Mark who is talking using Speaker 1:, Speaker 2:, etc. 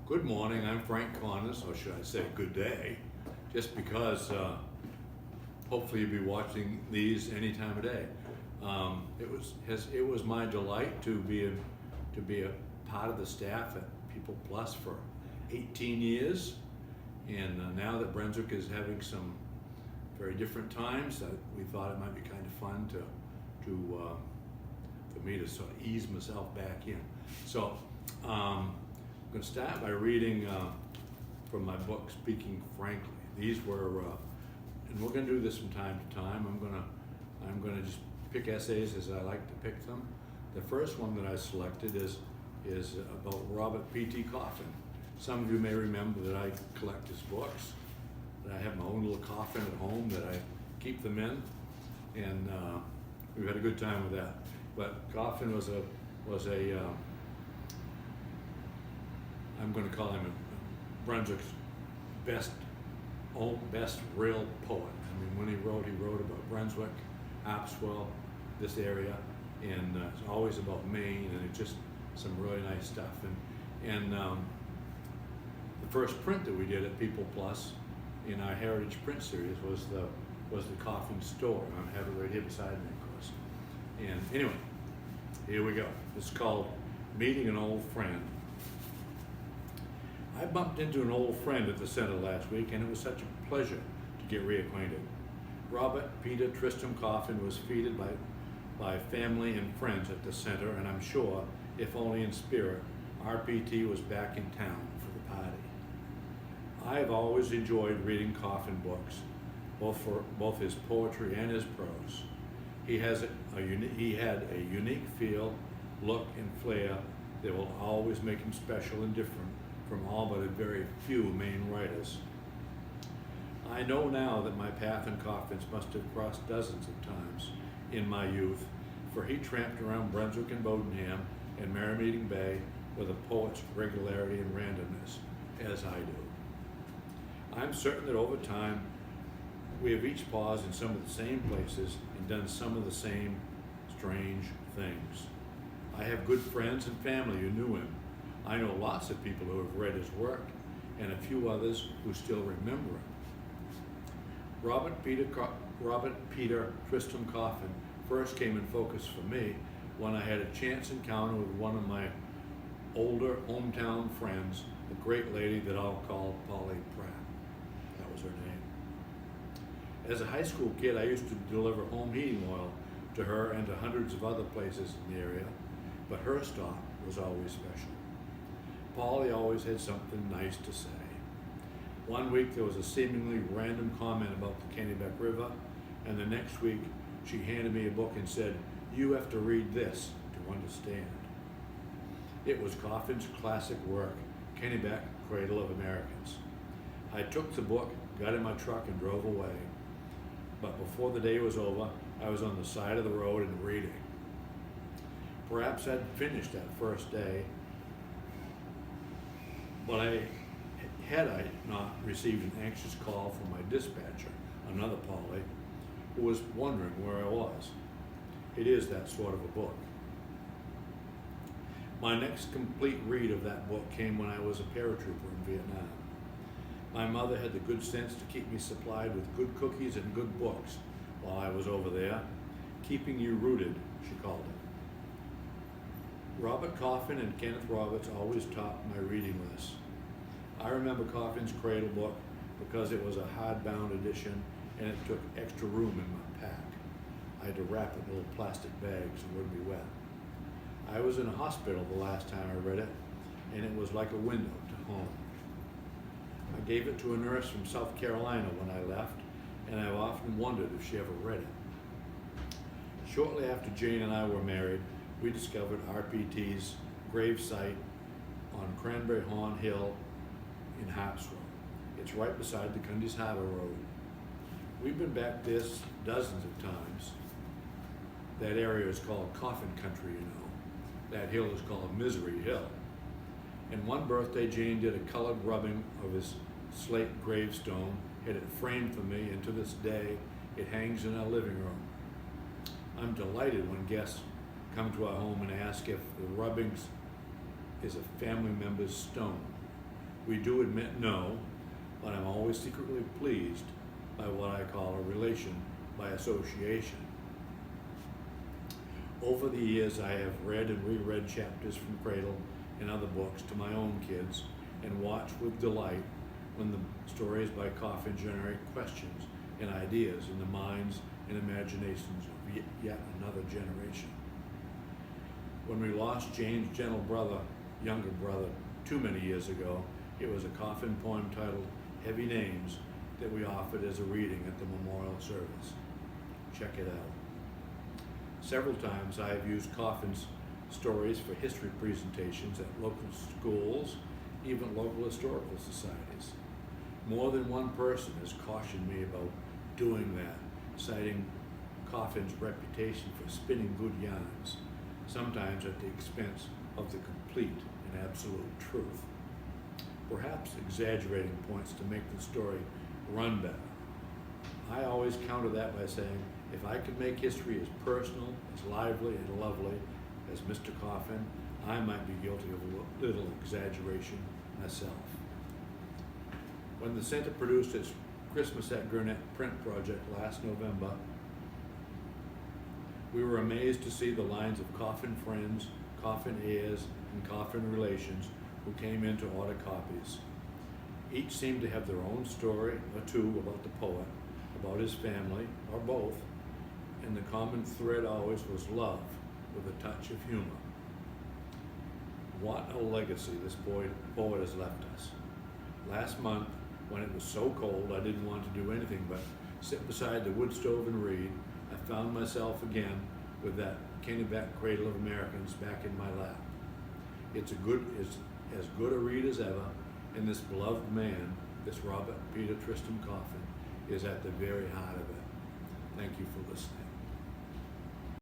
Speaker 1: Good morning, I'm Frank Connors, or should I say good day, just because hopefully you'll be watching these any time of day. It was my delight to be a part of the staff at People Plus for 18 years, and now that Brunswick is having some very different times, we thought it might be kind of fun for me to sort of ease myself back in. So. I'm going to start by reading from my book, Speaking Frankly. These were, and we're going to do this from time to time. I'm going to just pick essays as I like to pick them. The first one that I selected is about Robert P.T. Coffin. Some of you may remember that I collect his books. That I have my own little coffin at home that I keep them in, and we've had a good time with that. But Coffin was a I'm going to call him Brunswick's best real poet. I mean, when he wrote about Brunswick, Harpswell, this area, and it's always about Maine, and it's just some really nice stuff. And the first print that we did at People Plus in our Heritage print series was the Coffin story. I have it right here beside me, of course. And anyway, here we go. It's called Meeting an Old Friend. I bumped into an old friend at the center last week, and it was such a pleasure to get reacquainted. Robert Peter Tristram Coffin was feted by family and friends at the center, and I'm sure, if only in spirit, RPT was back in town for the party. I have always enjoyed reading Coffin books, both his poetry and his prose. He had a unique feel, look, and flair that will always make him special and different from all but a very few Maine writers. I know now that my path and Coffin's must have crossed dozens of times in my youth, for he tramped around Brunswick and Bowdenham and Merrymeeting Bay with a poet's regularity and randomness, as I do. I'm certain that over time, we have each paused in some of the same places and done some of the same strange things. I have good friends and family who knew him. I know lots of people who have read his work, and a few others who still remember him. Robert Peter Tristram Coffin first came in focus for me when I had a chance encounter with one of my older hometown friends, a great lady that I'll call Polly Pratt. That was her name. As a high school kid, I used to deliver home heating oil to her and to hundreds of other places in the area, but her stop was always special. Polly always had something nice to say. One week there was a seemingly random comment about the Kennebec River, and the next week she handed me a book and said, "You have to read this to understand." It was Coffin's classic work, Kennebec, Cradle of Americans. I took the book, got in my truck, and drove away. But before the day was over, I was on the side of the road and reading. Perhaps I'd finished that first day, but had I not received an anxious call from my dispatcher, another Polly, who was wondering where I was. It is that sort of a book. My next complete read of that book came when I was a paratrooper in Vietnam. My mother had the good sense to keep me supplied with good cookies and good books while I was over there. Keeping you rooted, she called it. Robert Coffin and Kenneth Roberts always topped my reading list. I remember Coffin's Cradle book because it was a hardbound edition and it took extra room in my pack. I had to wrap it in little plastic bags so it wouldn't be wet. I was in a hospital the last time I read it, and it was like a window to home. I gave it to a nurse from South Carolina when I left, and I've often wondered if she ever read it. Shortly after Jane and I were married, we discovered RPT's grave site on Cranberry Horn Hill in Harpswell. It's right beside the Cundy's Harbor Road. We've been back this dozens of times. That area is called Coffin Country, you know. That hill is called Misery Hill. And one birthday, Jane did a colored rubbing of his slate gravestone, had it framed for me, and to this day, it hangs in our living room. I'm delighted when guests come to our home and ask if the rubbings is a family member's stone. We do admit no, but I'm always secretly pleased by what I call a relation by association. Over the years, I have read and reread chapters from Cradle and other books to my own kids and watched with delight when the stories by Coffin generate questions and ideas in the minds and imaginations of yet another generation. When we lost Jane's younger brother, too many years ago, it was a Coffin poem titled Heavy Names that we offered as a reading at the memorial service. Check it out. Several times I have used Coffin's stories for history presentations at local schools, even local historical societies. More than one person has cautioned me about doing that, citing Coffin's reputation for spinning good yarns, sometimes at the expense of the complete and absolute truth. Perhaps exaggerating points to make the story run better. I always counter that by saying, if I could make history as personal, as lively, and lovely as Mr. Coffin, I might be guilty of a little exaggeration myself. When the Center produced its Christmas at Gurnett print project last November, we were amazed to see the lines of Coffin friends, Coffin heirs, and Coffin relations who came in to order copies. Each seemed to have their own story or two about the poet, about his family, or both, and the common thread always was love with a touch of humor. What a legacy this poet has left us. Last month, when it was so cold I didn't want to do anything but sit beside the wood stove and read, I found myself again with that Kennebec Cradle of Americans back in my lap. It's as good a read as ever, and this beloved man, this Robert Peter Tristram Coffin, is at the very heart of it.